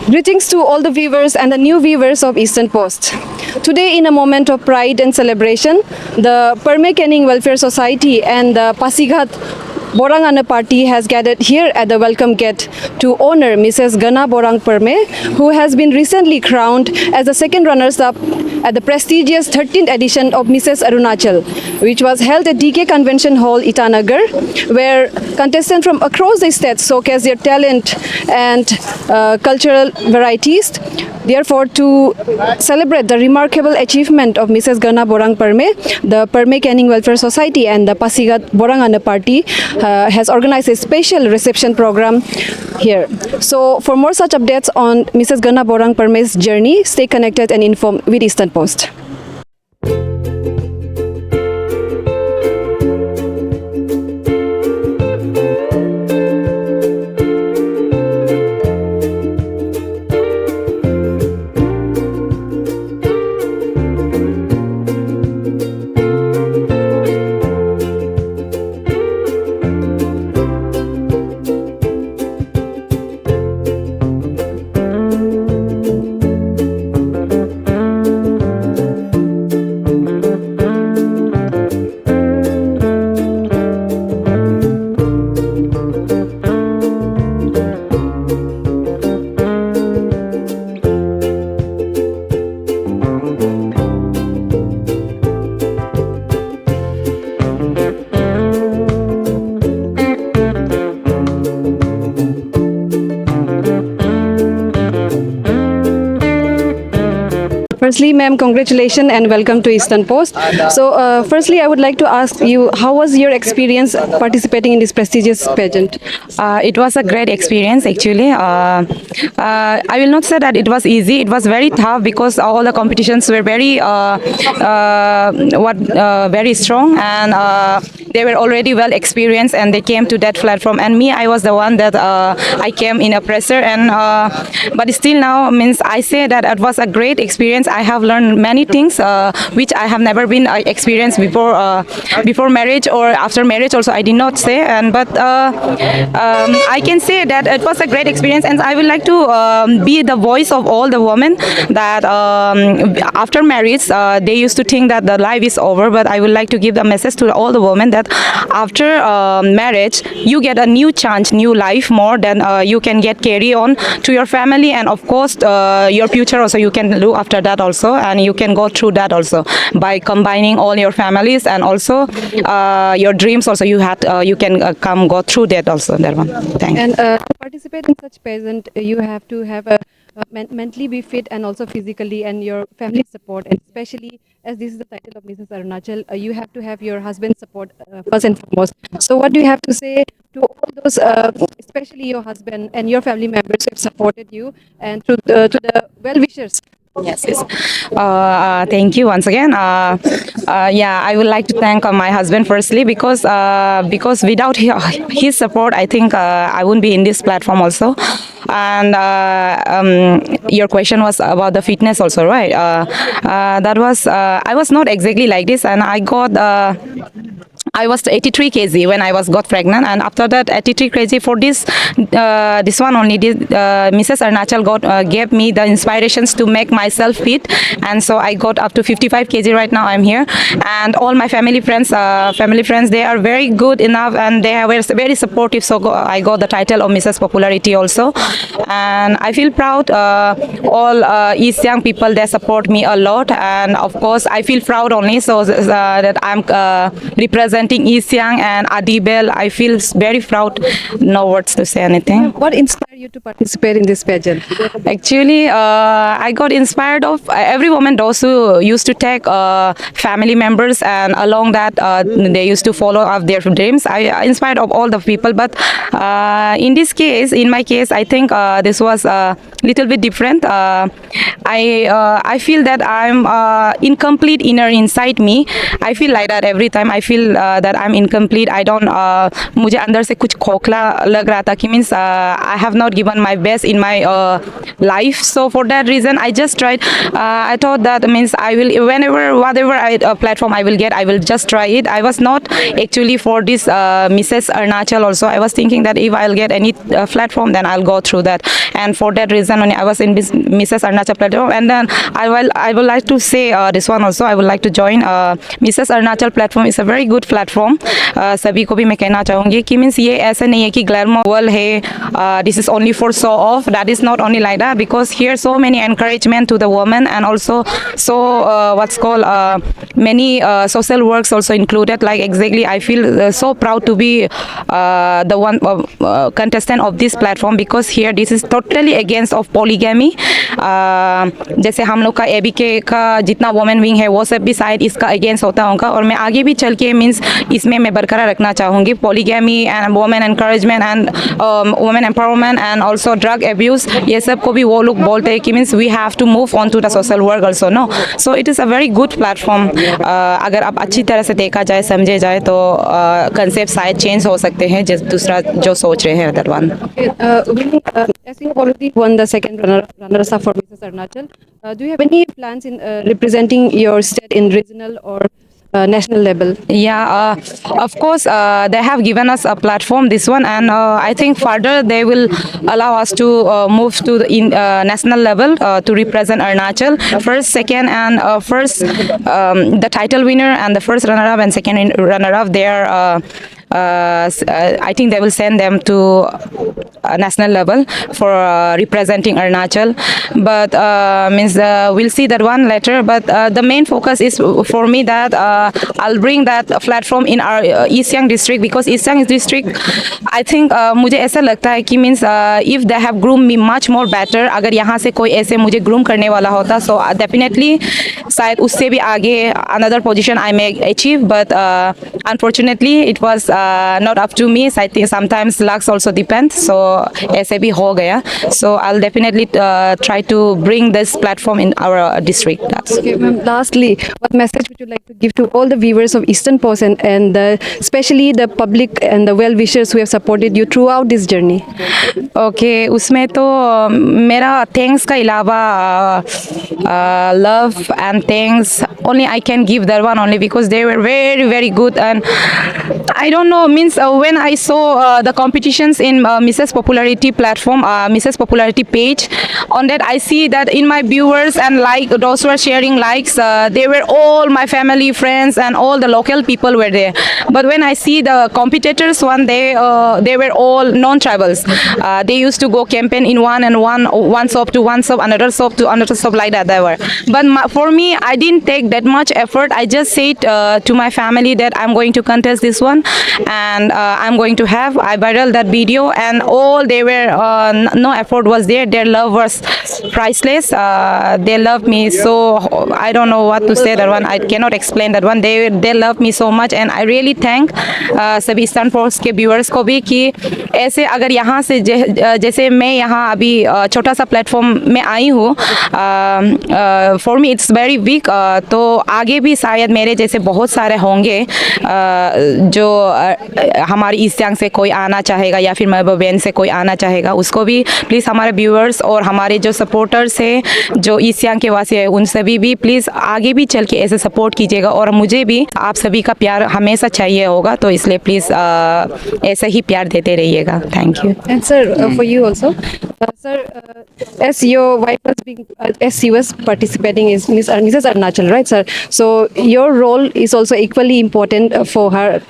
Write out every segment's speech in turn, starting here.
Greetings to all the viewers and the new viewers of Eastern Post. Today, in a moment of pride and celebration, the Perme Canning Welfare Society and the Pasighat Borangana Party has gathered here at the welcome gate to honor Mrs. Gana Borang Perme, who has been recently crowned as the second runners-up at the prestigious 13th edition of Mrs. Arunachal, which was held at DK Convention Hall, Itanagar, where contestants from across the state showcase their talent and cultural varieties. Therefore, to celebrate the remarkable achievement of Mrs. Gana Borang Perme, the Perme Canning Welfare Society and the Pasighat Borangana Party has organized a special reception program here. So, for more such updates on Mrs. Gana Borang Perme's journey, stay connected and informed with Eastern Post. Firstly, ma'am, congratulations and welcome to Eastern Post. So, firstly, I would like to ask you, how was your experience participating in this prestigious pageant? It was a great experience actually. I will not say that it was easy. It was very tough because all the competitions were very very strong, and they were already well experienced, and they came to that platform. And me, I was the one that I came in a presser, and but still now means I say that it was a great experience. I have learned many things which I have never been experienced before marriage or after marriage. Also, I did not say, and but I can say that it was a great experience, and I would like to be the voice of all the women that after marriage they used to think that the life is over, but I would like to give the message to all the women that after marriage you get a new chance, new life, more than you can get carry on to your family, and of course your future also you can look after that also, and you can go through that also by combining all your families, and also your dreams also you can go through that also. That one. Thanks. And to participate in such pageant, you have to have a mentally be fit and also physically, and your family support, and especially as this is the title of Mrs. Arunachal, you have to have your husband's support first and foremost. So what do you have to say to all those, especially your husband and your family members who have supported you, and to the well-wishers? Yes. Thank you once again. Yeah, I would like to thank my husband firstly because without his support, I think I wouldn't be in this platform also. And your question was about the fitness also, right? That was I was not exactly like this, and I was 83 kg when I got pregnant, and after that 83 kg for this one only. Mrs. Arunachal gave me the inspirations to make myself fit, and so I got up to 55 kg right now. I'm here, and all my family friends, they are very good enough, and they were very supportive. So I got the title of Mrs. Popularity also, and I feel proud. All East young people, they support me a lot, and of course I feel proud only so that I'm representing East Siang and Adibel. I feel very proud. No words to say anything. What inspired you to participate in this pageant? Actually, I got inspired of every woman, those who used to take family members, and along that they used to follow up their dreams. I inspired of all the people, but in my case, I think this was a little bit different. I feel that I'm incomplete inner inside me. I feel like that every time. I feel that I'm incomplete. I don't मुझे अंदर से कुछ खोखला लग रहा था कि means I have not given my best in my life. So for that reason, I just tried. I thought that means I will whenever whatever platform I will get, I will just try it. I was not actually for this Mrs. Arunachal also. I was thinking that if I'll get any platform, then I'll go through that. And for that reason, only I was in this Mrs. Arunachal platform. And then I would like to say this one also. I would like to join Mrs. Arunachal platform. Is a very good platform. सभी को भी मैं कहना चाहूँगी कि means ये ऐसा नहीं है कि ग्लैमर वर्ल्ड है, this is only for show off. That is not only like that because here so many encouragement to the women and also so what's called many social works also included. Like exactly I feel so proud to be the one contestant of this platform because here this is totally against of polygamy. जैसे हम लोग का ABK का जितना women wing है वो सब भी शायद इसका अगेंस्ट होता होगा और मैं आगे भी चल के मीन्स इसमें मैं बरकरार रखना चाहूँगी. Polygamy and women encouragement and women empowerment and also drug abuse ये सब को भी वो लोग बोलते हैं कि means we have to move on to the social work also. No so it is a very good platform. अगर आप अच्छी तरह से देखा जाए समझे जाए तो कंसेप्ट शायद चेंज हो सकते हैं जिस दूसरा जो सोच रहे हैं that one. As you have already won the second runners-up for Mrs. Arunachal, do you have any plans in representing your state in regional or national level? Yeah, of course, they have given us a platform, this one, and I think further they will allow us to move to the national level to represent Arunachal. First, second, and first, the title winner and the first runner-up and second runner-up, they are. I think they will send them to national level for representing Arunachal, but means we'll see that one later. But the main focus is for me that I'll bring that platform in our East Siang district because East Siang district, I think मुझे ऐसा लगता है कि means if they have groomed me much more better, अगर यहाँ से कोई ऐसे मुझे groom करने वाला होता, so definitely शायद उससे भी आगे another position I may achieve, but unfortunately it was not up to me. I think sometimes lucks also depend. So ऐसे भी हो गया. So I'll definitely try to bring this platform in our district. That's Okay, ma'am. Lastly, what message would you like to give to all the viewers of Eastern Post and especially the public and the well-wishers who have supported you throughout this journey? Okay, उसमें तो मेरा thanks का अलावा love and thanks only I can give that one only because they were very very good. And I don't know, means when I saw the competitions in Mrs. Popularity platform, Mrs. Popularity page, on that I see that in my viewers and like those who are sharing likes, they were all my family, friends, and all the local people were there. But when I see the competitors one day, they were all non-tribals. They used to go campaign in one shop to one shop, another shop to another shop, like that they were. But for me, I didn't take that much effort. I just said to my family that I'm going to contest this one and I'm going to have. I viral that video and all they were no effort was there. Their love was priceless. They loved me so I don't know what to say that one. I cannot explain that one. They love me so much and I really thank सभी eastern post के viewers को भी कि ऐसे अगर यहाँ से जैसे मैं यहाँ अभी छोटा सा प्लेटफॉर्म में आई हूँ, for me it's very big. तो आगे भी शायद मेरे जैसे बहुत सारे होंगे जो हमारी ईस्ट सियांग से कोई आना चाहेगा या फिर महबूबगंज से कोई आना चाहेगा, उसको भी प्लीज़ हमारे व्यूअर्स और हमारे जो सपोर्टर्स हैं जो ईस्ट सियांग के वासी है उन सभी भी प्लीज़ आगे भी चल के ऐसे सपोर्ट कीजिएगा. और मुझे भी आप सभी का प्यार हमेशा चाहिए होगा, तो इसलिए प्लीज़ ऐसे ही प्यार देते रहिएगा. Thank you. And sir, for you also, sir, as your wife was being, as she was participating is Mrs. Arunachal, right, sir? So your role is also equally important for her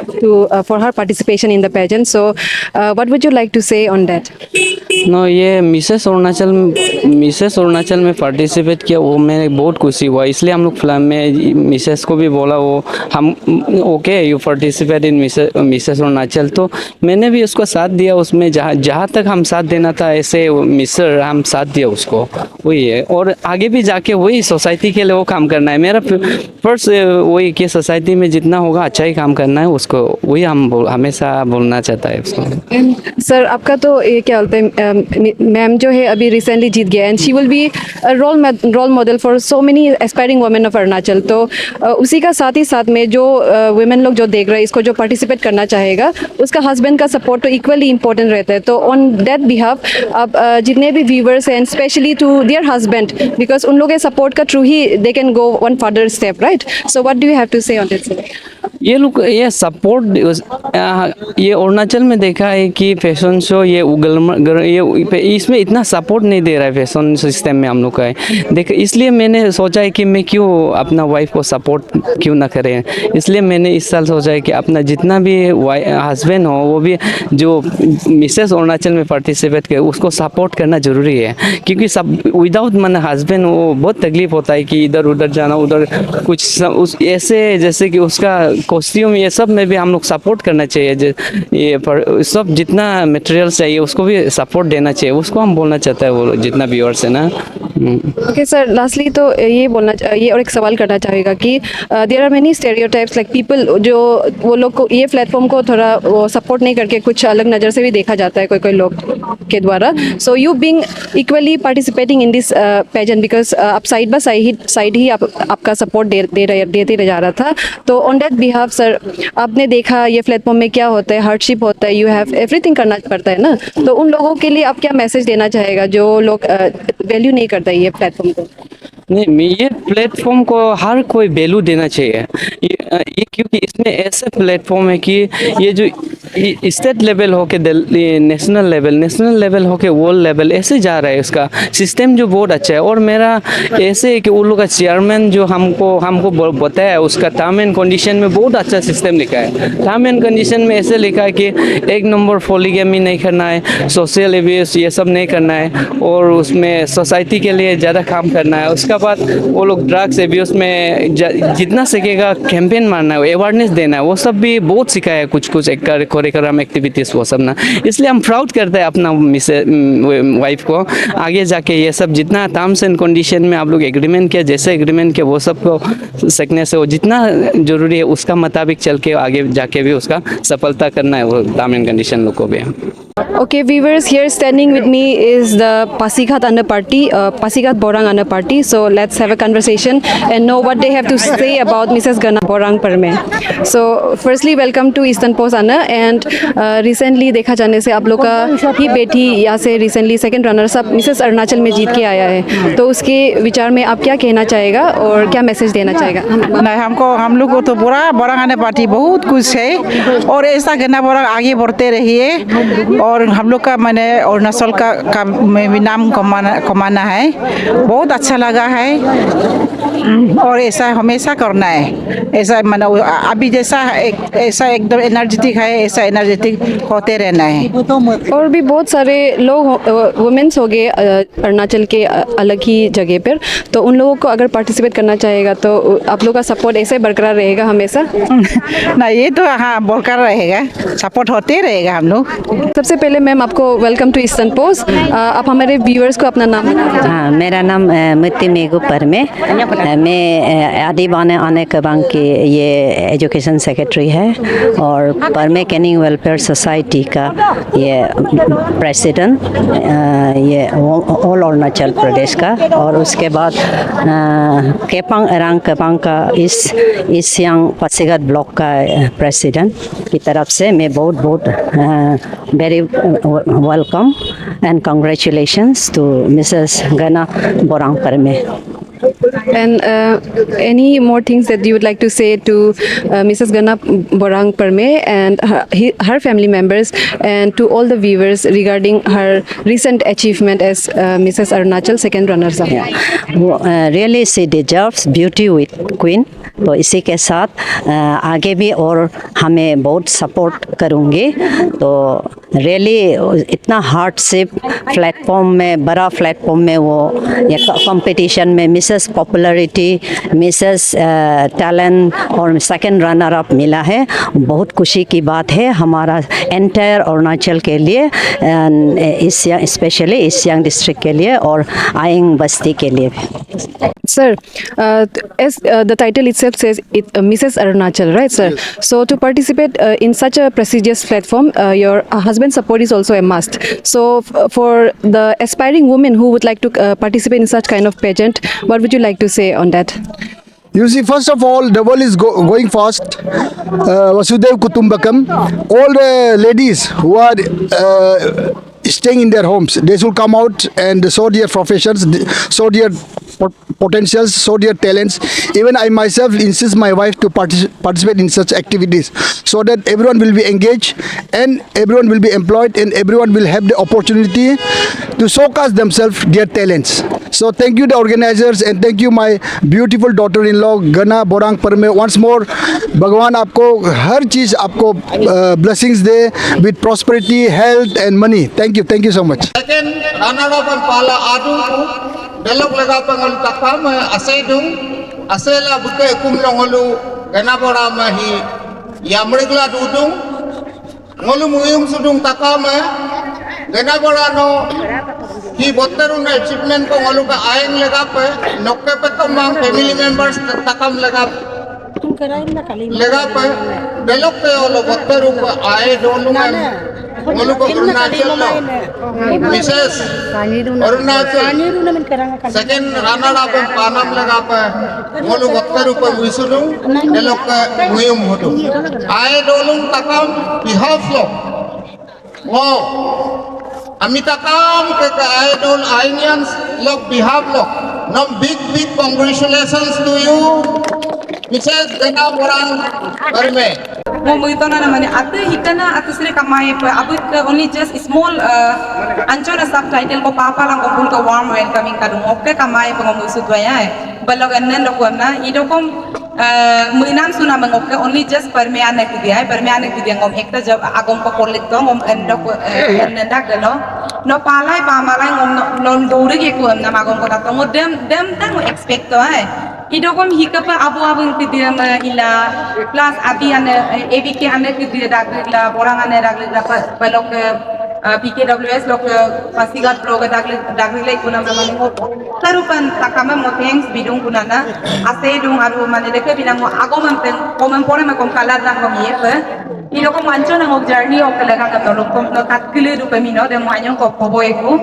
for her participation in the pageant. So, what would you like to say on that? No ये Mrs Arunachal में participate किया, वो मैंने बहुत खुशी हुआ. इसलिए हम लोग फिल्म में मिसेस को भी बोला वो हम okay you participate in Mrs Arunachal, तो मैंने भी उसको साथ दिया उसमें. जहाँ तक हम साथ देना था ऐसे मिसर हम साथ दिया उसको, वही है. और आगे भी जाके वही सोसाइटी के लिए वो काम करना है. मेरा फर्स्ट वही कि सोसाइटी में जितना होगा अच्छा ही काम करना है उसको, वही हमेशा बोलना चाहता है उसको। सर आपका तो ये क्या बोलते हैं मैम जो है अभी रिसेंटली जीत गया and she will be role model for so many aspiring women of Arunachal. तो उसी का साथ ही साथ में जो वुमेन लोग जो देख रहे हैं इसको जो पार्टिसिपेट करना चाहेगा उसका हस्बैंड का सपोर्ट तो इक्वली इंपॉर्टेंट रहता है। तो ऑन दैट बिहाफ आप जितने भी व्यूवर्स हैं specially to their husband because उन लोगों के सपोर्ट का थ्रू ही they can go one further step right. So what do you have to say on this? ये लोग ये सपोर्ट ये अरुणाचल में देखा है कि फैशन शो ये ये इसमें इतना सपोर्ट नहीं दे रहा है फैशन सिस्टम में हम लोग का है देख, इसलिए मैंने सोचा है कि मैं क्यों अपना वाइफ को सपोर्ट क्यों ना करें। इसलिए मैंने इस साल सोचा है कि अपना जितना भी हस्बैंड हो वो भी जो मिसेस अरुणाचल में पार्टिसिपेट करे उसको सपोर्ट करना ज़रूरी है, क्योंकि सब विदाउट मन हस्बैंड वो बहुत तकलीफ होता है कि इधर उधर जाना, उधर कुछ उस ऐसे जैसे कि उसका कॉस्ट्यूम ये सब में भी हम लोग सपोर्ट करना चाहिए। ये सब जितना मटेरियल चाहिए उसको भी सपोर्ट देना चाहिए, उसको हम बोलना चाहते हैं वो जितना व्यूअर्स है ना। ओके सर, लास्टली तो ये और एक सवाल करना चाहेगा कि there are many stereotypes like people जो वो लोग को ये प्लेटफॉर्म को थोड़ा वो सपोर्ट नहीं करके कुछ अलग नज़र से भी देखा जाता है कोई लोग के द्वारा। So you being equally participating in this pageant because आप साइड बाय साइड ही आपका सपोर्ट देते जा रहा था। तो ऑन दैट बिहाफ सर आपने देखा ये प्लेटफॉर्म में क्या होता है, हार्डशिप होता है, यू हैव एवरीथिंग करना पड़ता है ना। तो उन लोगों के लिए आप क्या मैसेज देना चाहेगा जो लोग वैल्यू नहीं करता ये प्लेटफॉर्म को? नहीं, ये प्लेटफॉर्म को हर कोई वैल्यू देना चाहिए ये क्योंकि इसमें ऐसे प्लेटफॉर्म है कि ये जो स्टेट लेवल हो के नेशनल लेवल हो के वर्ल्ड लेवल ऐसे जा रहा है। इसका सिस्टम जो बहुत अच्छा है और मेरा ऐसे है कि उन लोग का चेयरमैन जो हमको बताया उसका टर्म एंड कंडीशन में बहुत अच्छा सिस्टम लिखा है। टर्म एंड कंडीशन में ऐसे लिखा है कि 1 नंबर पॉलीगैमी नहीं करना है, सोशल एब्यूज ये सब नहीं करना है और उसमें सोसाइटी के लिए ज़्यादा काम करना है। उसका बाद वो लोग ड्रग्स एब्यूज में जितना सकेगा कैंपेन मारना है, अवेयरनेस देना है, वो सब भी बहुत सिखाया है कुछ करिकुलम एक्टिविटीज़ वो सब ना। इसलिए हम प्राउड करते हैं अपना वाइफ को आगे जाके ये सब जितना टर्म्स एंड कंडीशन में आप लोग एग्रीमेंट किया, जैसे एग्रीमेंट किया वो सब को सकने से वो जितना ज़रूरी है उसका मुताबिक चल के आगे जाके भी उसका सफलता करना है वो टर्म एंड कंडीशन लोग को भी। Okay, viewers, here standing with me is the Pasighat Anna Party, Pasighat Borang Anna Party. So let's have a conversation and know what they have to say about Mrs. Gana Borang Parme. So firstly, welcome to Eastern Post Anna. And recently देखा जाने से आप लोग का ही बेटी यहाँ से recently second runner up Mrs. Arunachal में जीत के आया है। तो उसके विचार में आप क्या कहना चाहेगा और क्या मैसेज देना चाहेगा? नहीं, हम लोग को तो बोरंग आना पार्टी बहुत कुछ है और ऐसा गन्ना बोरंग आगे बढ़ते रहिए और हम लोग का मैंने अरुणाचल का में भी नाम कमाना है। बहुत अच्छा लगा है और ऐसा हमेशा करना है। ऐसा मैंने अभी जैसा ऐसा एकदम एनर्जेटिक है, ऐसा एनर्जेटिक होते रहना है। और भी बहुत सारे लोग वुमेन्स हो गए अरुणाचल के अलग ही जगह पर, तो उन लोगों को अगर पार्टिसिपेट करना चाहेगा तो आप लोग का सपोर्ट ऐसे बरकरार रहेगा हमेशा? ना, ये तो हाँ बरकरार रहेगा, सपोर्ट होते रहेगा हम लोग। सबसे पहले मैम आपको वेलकम टू ईस्टर्न पोस्ट। आप हमारे व्यूअर्स को अपना नाम बताइए। हाँ, मेरा नाम मुत्ती मेगू परमे, मैं आदिबाने आने कबांग की ये एजुकेशन सेक्रेटरी है और परमे कैनिंग वेलफेयर सोसाइटी का ये प्रेसिडेंट ये ऑल अरुणाचल प्रदेश का। और उसके बाद केपांग एरांग केपांग का इस सियांग पासीघाट ब्लॉक का प्रेसिडेंट की तरफ से मैं बहुत very welcome and congratulations to Mrs. Gana Borang Parme. And any more things that you would like to say to Mrs. Gana Borang Parme and her family members and to all the viewers regarding her recent achievement as Mrs. Arunachal second runner-up? Really she deserves beauty with queen. तो इसी के साथ आगे भी और हमें बहुत support करूँगी। तो रियली इतना हार्डशिप प्लेटफॉर्म में, बड़ा प्लेटफॉर्म में वो ये कंपटीशन में miss Mrs popularity, Mrs talent और सेकंड रनर अप मिला है। बहुत खुशी की बात है हमारा एंटायर अरुणाचल के लिए, स्पेशली ईस्ट सियांग डिस्ट्रिक्ट के लिए और आइंग बस्ती के लिए। Sir, as the title itself says, Mrs. Arunachal, right, sir? So to participate in such a prestigious platform, your husband's support is also a must. So for the aspiring women who would like to participate in such kind of pageant, what would you like to say on that? You see, first of all, the world is going fast. Vasudhaiv Kutumbakam. All the ladies who are staying in their homes, they should come out and show their professions, show their potentials, show their talents. Even I myself insist my wife to participate in such activities, so that everyone will be engaged and everyone will be employed and everyone will have the opportunity to showcase themselves, their talents. So thank you the organizers and thank you my beautiful daughter-in-law Gana Borang Parme. Once more, भगवान आपको हर चीज़ आपको blessings they with prosperity, health and money. Thank you so much. Second, runner-up and pala adu delok lega pangol takam asedung asela buke kumlong holu ganabora mahi yamregla dudung ngolu muyung sudung takam ganabora no hi botteru na achievement ko ngolu ka aeng lega pe nokke pe tomang family members takam lega पे डेलोक पे ओलो बत्तर ऊपर आए डोलू में ओलो को अरुणाचल लो Mrs Arunachal second runner up Panam लगा पे ओलो बत्तर ऊपर विसुलू डेलोक का मुयुम होटो आए डोलू तकम बिहाफ लो वो अमिताकाम के आए डोल आइनियंस लोग बिहाफ लो नो big congratulations to you Mrs. Gana Borang Parme. Mo ito na naman ate hikana at sila kamay pa abot only just small ancho na subtitle ko papa lang ko ka warm welcoming kadung okay kamay pa mo sudwaya balogan nan ko na ido kom muinam suna mang okay only just parme anak dia ngom ekta job agom ko kolek to ngom endo ko nanda galo no palai pamalai ngom non duri ke ko na magom ko ta ngom dem tang expect to ai idokom hikapa abu tidia ila plus abi ane abk ane tidia dagla borang ane dagla balok PKWS lok pasigat blog dagla kuna mane mo tarupan takama mo thanks bidung kunana ase dung aru mane dekhe binang mo agomam ten komam pore ma kom kala dan kom yepe idokom ancho na ngok journey ok laga ka tolok kom no katkile rupamino de mo anyong ko poboeku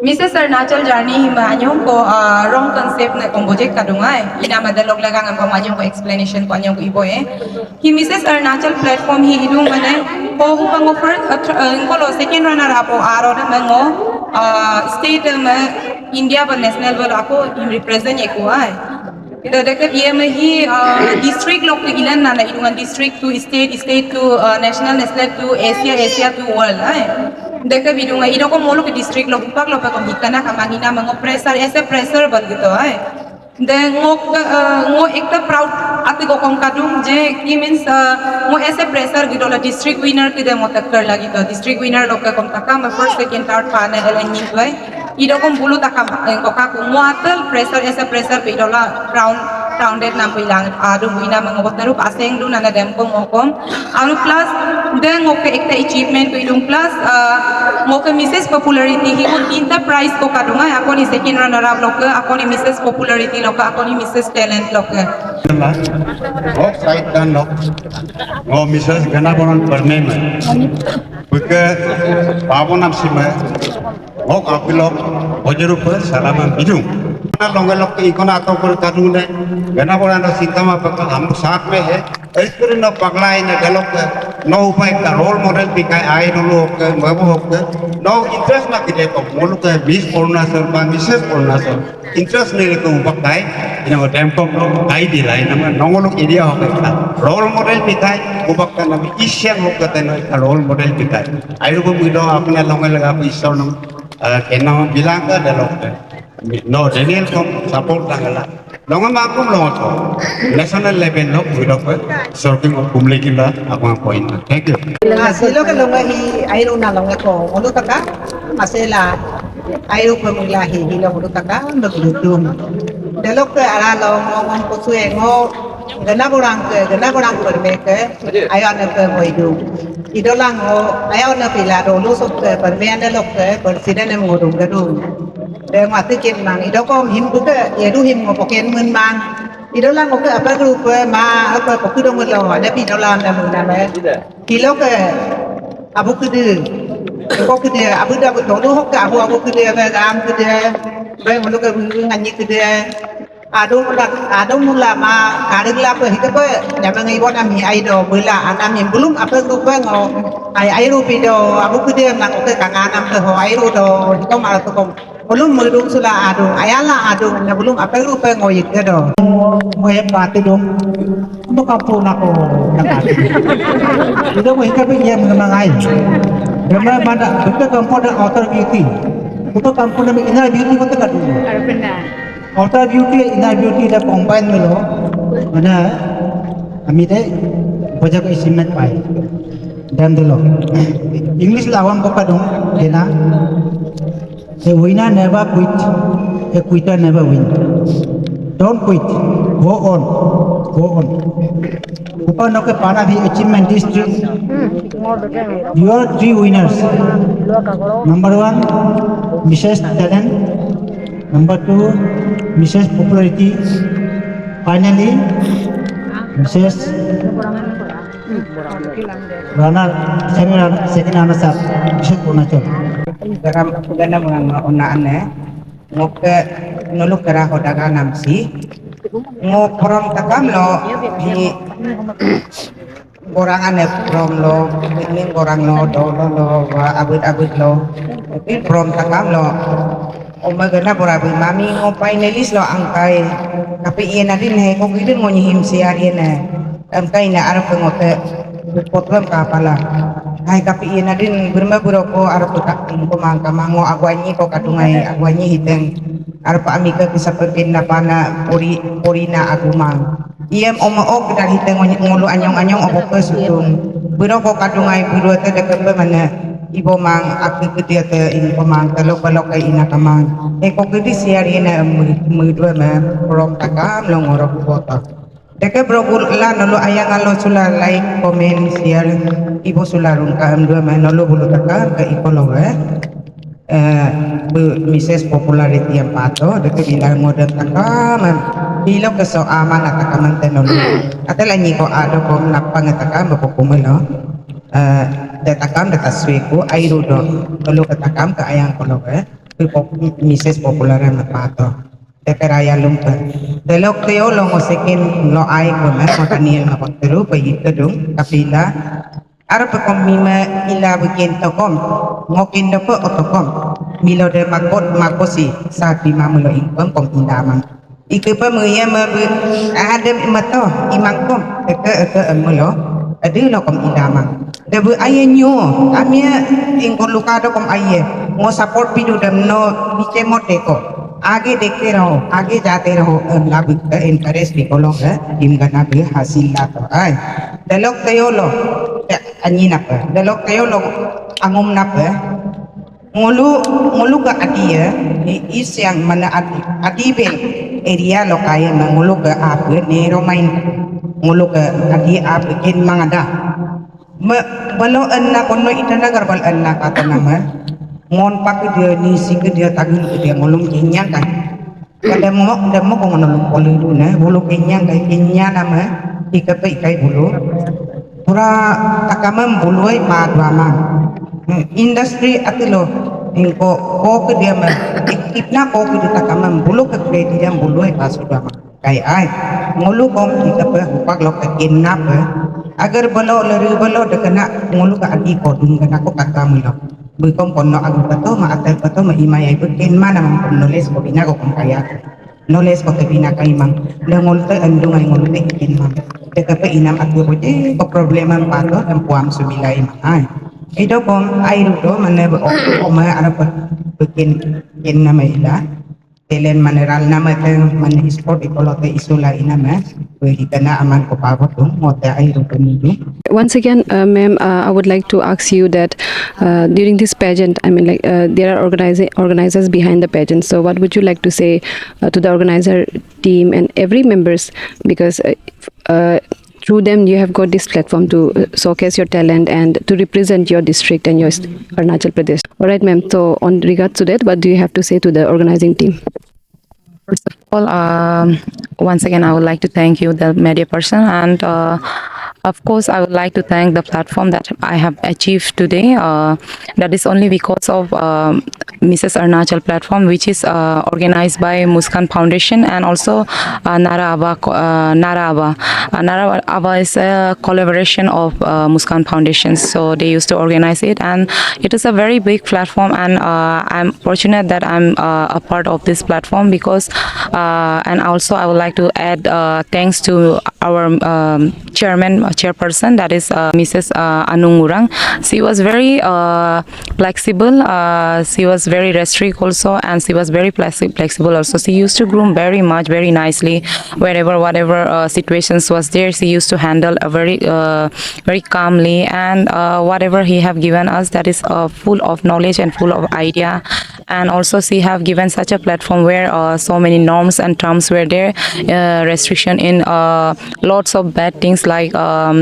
Mrs. Arunachal journey himanyong ko wrong concept na komboje kadungay ina madalog lagang ang pamanyong ko explanation ko anyong ko iboy hi Mrs. Arunachal platform hi idung mane ko upang offer ngolo second runner up aro na mango state ma India ba national ba ako represent ko ay ito dekat ye ma hi district lok ilan na idungan district to state to national to Asia to world ay देखा video में इधर को मोलो के district लोग पाक लोग पे कम हिकना कमांगिना मंगो pressure ऐसे प्रेशर बन गया है दे ngो एक तो प्राउड आते को कम काटूं जे कि मीन्स ngो ऐसे प्रेशर गिरो ला डिस्ट्रिक्ट विनर की दे मोतक कर लगी तो डिस्ट्रिक्ट विनर लोग का कम तका मैं फर्स्ट सेकंड थर्ड पाने एलिमिनेट हुए इधर को बुलु तका को का को ngो आतल प्रेशर ऐसे प्रेशर पे इधर ला grounded nam pilang adu buina mangobot na rup aseng du na dem ko mokom aru plus den ngoke ekta achievement ko idung plus ngoke Mrs. Popularity hi ko tinta prize ko kadunga ako ni second runner up loka ako ni Mrs. Popularity loka ako ni Mrs. Talent loka Hok side dan lok ngo Mrs. Gana Borang Parme me buke babonam sime hok apilok ojeru per salaman bidung ना लोग लोग के इकोना तो कर कानून है गना बोला ना सीता में पक्का हम साथ में है इस पर ना पगला है ना गलों के नो उपाय का रोल मॉडल भी का आए नो लोग के महबूब हो के नो इंटरेस्ट ना किधर को मोल के 20 कोरोना सर बाद मिसेस कोरोना सर इंटरेस्ट नहीं लेके ऊपर का है इन्हें वो टाइम को लोग आई दिला है ना नो लोग एरिया हो गया रोल मॉडल भी का है ऊपर का ना इश्यन हो गया ना रोल मॉडल भी का है आई लोग मिलो अपने लोग लगा पैसा नो कहना बिलांग का डेलोग No, Daniel kom support tangala. Longa makum longa to. National level no video ko. Sorting of kumlikila ako ang point. Thank you. Silo ka longa hi ayro na longa ko. Ono taka masela ayo pemilahi hilang udah takkan beruntung. Delok ke arah ngomong kusue genap orang bermeke ayo anak ke moidu. Idolang ayo anak pila dulu sok ke bermean delok ke bersiden yang ngurung gedung. Dan waktu mang idokom him buka yedu him ngopoken mun mang. Idolang ke apa grup ma apa pokok dong lo ada pidolang namun nama. Kilo ke abu kudu kok kudu abu dah dulu hok ke abu kudu ram kudu bae mulu ke nganyi kudu adung mula ma kadang lah pe hita pe nyamang ibu nami aido bela anami belum apa tu pe ngo ai rupi do abu kudu nak ke kanganam ke ho ai ru do hita malah tu kom belum mudung sula adung ayala adung na belum apa rupi ngo yit ke do mo he pati dong untuk kampung aku nak itu mo hita pe nyam ngai Dema mana betul kampung dan outer beauty. Betul kampung dan inner beauty betul kan? Benar. Outer beauty, inner beauty dah combine melo. Mana? Kami deh baca ke isimet pai. Dan dulu. English lawan apa dong? Kena. A winner never quit. A quitter never win. Don't quit. Go on. Go on. Upon no ke para the achievement district. You are 3 winners. Number 1, Mrs. Talent. Number 2, Mrs. Popularity. Finally, Mrs. Runner, second runner up, Mrs. Punachal. Garam gana mga unaan ngoke nuluk kera hodaga namsi ngo korong takam lo di borangan from lo ini borang lo do lo abut lo tapi from takam lo omagana borabi mami ngo panelis lo angkai tapi iya nadin he kok itu ngo nyihim siari na angkai na arab ngote potram kapala hai tapi iya nadin berma buroko arab ko mangka mango agwanyi ko kadungai agwanyi hiteng arab amika bisa pepin na pana pori na agumang iem omo dari hiteng ngulu anyong obo ke sutung buroko kadungai buru te dekepe mana ibo mang aku kedia te in pemang telok kay ina kamang ko gedi siari na mudwe ma rom takam lo ngorok bota deke brogul la nolo ayang alo sula like comment share ibo sularun ka amdua ma nolo bulu takam ka ikolo Mrs. Popularity yang pato deke bilang modern takam hilo ke so aman atakaman tenolo atala nyi ko ado ko napang takam bapokumelo datakam datasweku airu do tolo katakam ka ayang kolo Mrs. Popular yang pato deke raya lumpa delok teo lo ngosekin lo ay ko na makaniel mapagtero payit kadung kapila arap komima ila bikin tokom ngokin dapo otokom milo de makosi saat bimamulo ingpam kom indaman ikepa muya mabu adem imato imangkom eke emulo adu lo kom indaman debu ayenyo amia ingkon lukado kom aye ngo support pidu dem no biche moteko आगे देखते रहो आगे जाते रहो लाभ interest Niccolo है इनका भी हासिल ला तो आए दलोक तयोलो anyi napa dalok tayo lo angum napa ngulu ka adia is yang mana adibel area lo kaya ngulu ka ape ne romain ngulu ka adia ape kin mangada balo anna kono itana garbal anna kata nama ngon pak dia ni sik dia tagil dia ngulung kinyang kan kada mo ko ngulung polu na bulu kinyang kai kinya nama ikapai kai bulu pura takamam buluai madwama industri atilo ingko ko ke dia ma ikipna ko ke takamam bulu ke kredi dia buluai pasudama kai ai ngulu kom kita pe upak lo ke kinap agar balo lari balo dekana ngulu ka adi ko dun kana ko katamu lo bukom kono agu pato ma atai pato ma imai ai ken mana mam noles ko bina ko kom kaya noles ko ke bina kai mang le ngul te andung ai ngul te kin mang dekape inam aku boje ko problema pato dan puam subilai mai ido kom airu do mane o ma arapa bikin kin nama ila Telen maneral nama teng man sport ikolote isula inama kita aman ko pavotung mote airu penuju. Once again, ma'am, I would like to ask you that during this pageant, I mean, like there are organizers behind the pageant. So, what would you like to say to the organizer team and every members? Because through them, you have got this platform to showcase your talent and to represent your district and your Arunachal Pradesh. All right, ma'am. So, on regards to that, what do you have to say to the organizing team? First of all, once again, I would like to thank you, the media person, and of course, I would like to thank the platform that I have achieved today. That is only because of Mrs. Arunachal platform, which is organized by Muskan Foundation and also Nara Aba. Nara Aba is a collaboration of Muskan Foundation, so they used to organize it, and it is a very big platform. And I'm fortunate that I'm a part of this platform because, and also I would like to add thanks to our chairperson, that is Mrs. Anung Ngurang. She was very flexible. She was very restrict also, and she was very flexible also. She used to groom very much, very nicely. Whatever situations was there, she used to handle very calmly, and whatever he have given us, that is full of knowledge and full of idea. And also she have given such a platform where so many norms and terms were there, restriction in lots of bad things like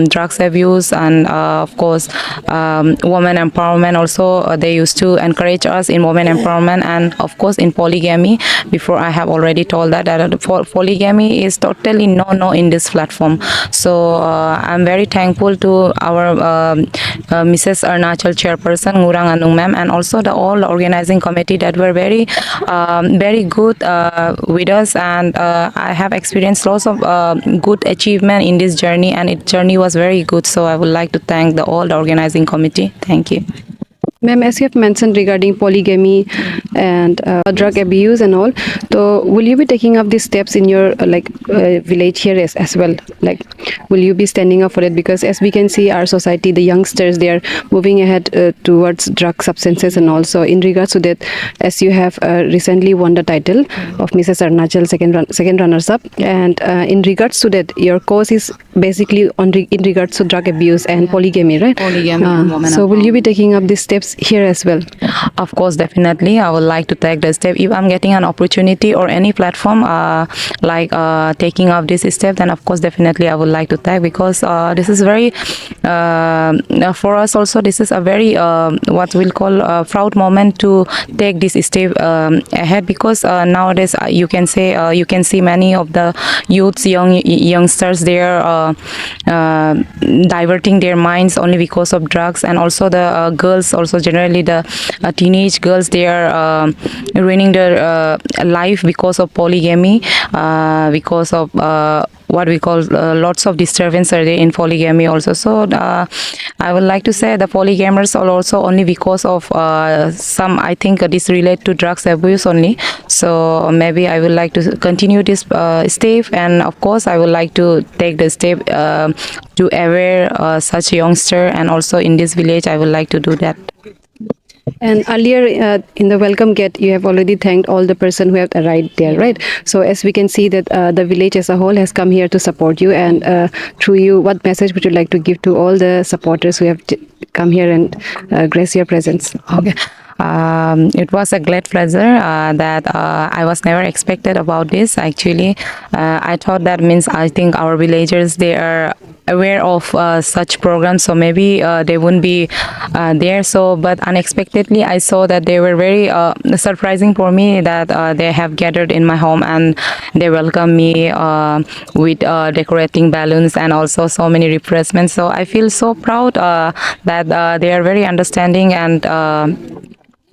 drugs abuse, and of course women empowerment also. They used to encourage us in women empowerment, and of course in polygamy. Before I have already told that polygamy is totally no in this platform. So I'm very thankful to our Mrs. Arunachal chairperson Ngurang Anung ma'am, and also the all organizing committee that were very good with us, and I have experienced lots of good achievement in this journey, and its journey was very good. So I would like to thank all the organizing committee. Thank you. Ma'am, as you have mentioned regarding polygamy and drug abuse and all, so will you be taking up these steps in your village here as well? Like, will you be standing up for it? Because as we can see, our society, the youngsters, they are moving ahead towards drug substances, and also in regards to that, as you have recently won the title of Mrs. Arunachal second runners-up, and in regards to that, your course is basically in regards to drug abuse and polygamy, right? Polygamy and women so will you be taking up these steps here as well? Of course, definitely. I would like to take the step. If I'm getting an opportunity or any platform taking up this step, then of course, definitely I would like to take, because this is very, for us also, this is a very, what we'll call a proud moment to take this step ahead, because nowadays you can see many of the youths, youngsters, they are diverting their minds only because of drugs, and also the girls, also generally the teenage girls, they are ruining their life because of polygamy, because of what we call lots of disturbance are there in polygamy also. So I would like to say the polygamers are also only because of some, I think this relate to drugs abuse only. So maybe I would like to continue this step, and of course I would like to take the step to aware such youngster, and also in this village I would like to do that. And earlier in the welcome gate, you have already thanked all the person who have arrived there, right? So as we can see that the village as a whole has come here to support you, and through you, what message would you like to give to all the supporters who have come here and grace your presence? Okay. It was a great pleasure that I was never expected about this. Actually, I thought that means I think our villagers, they are aware of such programs, so maybe they wouldn't be there. So, but unexpectedly, I saw that they were very surprising for me, that they have gathered in my home and they welcome me with decorating balloons and also so many refreshments. So I feel so proud that they are very understanding, and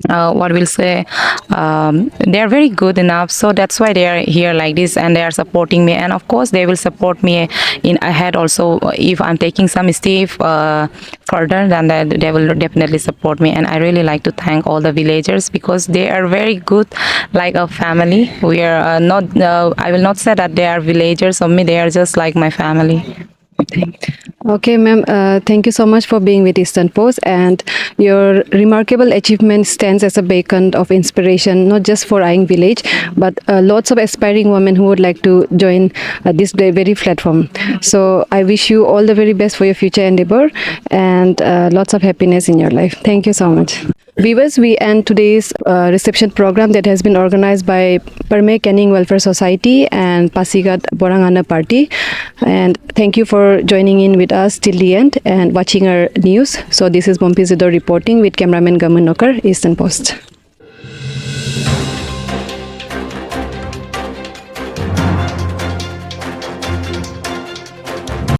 what we'll say, they are very good enough, so that's why they are here like this, and they are supporting me, and of course they will support me in ahead also. If I'm taking some step further, then they will definitely support me. And I really like to thank all the villagers, because they are very good, like a family. We are not I will not say that they are villagers of me, they are just like my family. Thank you. Okay, ma'am. Thank you so much for being with Eastern Post, and your remarkable achievement stands as a beacon of inspiration, not just for Aing village, but lots of aspiring women who would like to join this very platform. So I wish you all the very best for your future endeavor, and lots of happiness in your life. Thank you so much. Viewers, we end today's reception program that has been organized by Perme Canning Welfare Society and Pasigat Borangana Party. And thank you for joining in with us till the end and watching our news. So this is Mompi Zidor reporting with cameraman Gamun Nokar, Eastern Post.